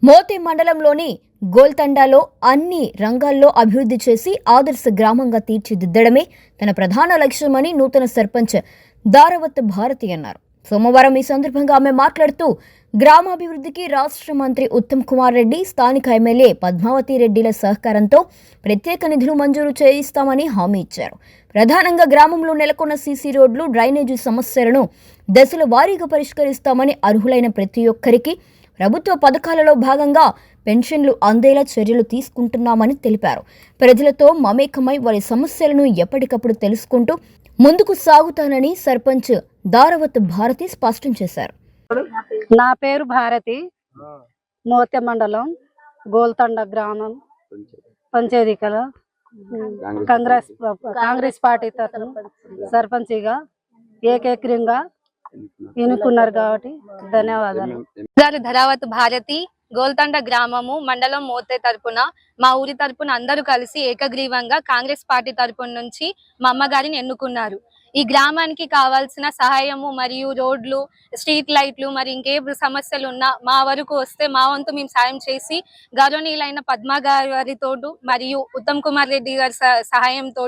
మోతే మండలంలోని గోల్తండాలో అన్ని రంగాల్లో అభివృద్ధి చేసి ఆదర్శ గ్రామంగా తీర్చిదిద్దడమే తన ప్రధాన లక్ష్యమని నూతన సర్పంచ్ దారవత్ భారతి అన్నారు. సోమవారం ఈ సందర్భంగా ఆమె మాట్లాడుతూ గ్రామాభివృద్ధికి రాష్ట్ర మంత్రి ఉత్తమ్ కుమార్ రెడ్డి, స్థానిక ఎమ్మెల్యే పద్మావతి రెడ్డిల సహకారంతో ప్రత్యేక నిధులు మంజూరు చేయిస్తామని హామీ ఇచ్చారు. ప్రధానంగా గ్రామంలో నెలకొన్న సీసీ రోడ్లు, డ్రైనేజీ సమస్యలను దశల వారీగా పరిష్కరిస్తామని, అర్హులైన ప్రతి ఒక్కరికి ప్రభుత్వ పథకాలలో భాగంగా పెన్షన్లు అందేలా చర్యలు తీసుకుంటున్నామని తెలిపారు. ప్రజలతో మమేకమై వారి సమస్యలను ఎప్పటికప్పుడు తెలుసుకుంటూ ముందుకు సాగుతానని సర్పంచ్ దారవత్ భారతి స్పష్టం చేశారు. నా పేరు భారతి, మోతే మండలం గోల్తండ గ్రామం పంచాయతీకల కాంగ్రెస్ పార్టీ తరఫున సర్పంచిగా ఏకగ్రీవంగా ఎన్నుకున్నారు కాబట్టి ధన్యవాదాలు. ధరావత్ భారతి, గోల్తండ గ్రామము మండలం మోతే తరపున మా ఊరి తరపున అందరూ కలిసి ఏకగ్రీవంగా కాంగ్రెస్ పార్టీ తరపున నుంచి మా అమ్మగారిని ఎన్నుకున్నారు. ఈ గ్రామానికి కావాల్సిన సహాయము మరియు రోడ్లు, స్ట్రీట్ లైట్లు మరి ఇంకే సమస్యలు ఉన్నా మా వరకు వస్తే మా వంతు మేము సాయం చేసి గౌరవనీయులైన పద్మా గారితోటు మరియు ఉత్తమ్ కుమార్ రెడ్డి గారి సహాయంతో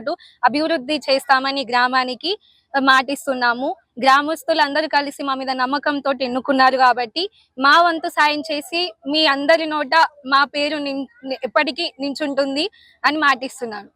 అభివృద్ధి చేస్తామని గ్రామానికి మాటిస్తున్నాము. గ్రామస్తులందరూ కలిసి మా మీద నమ్మకంతో ఎన్నుకున్నారు కాబట్టి మా వంతు సాయం చేసి మీ అందరి నోట మా పేరు ఎప్పటికీ నించుంటుంది అని మాటిస్తున్నాను.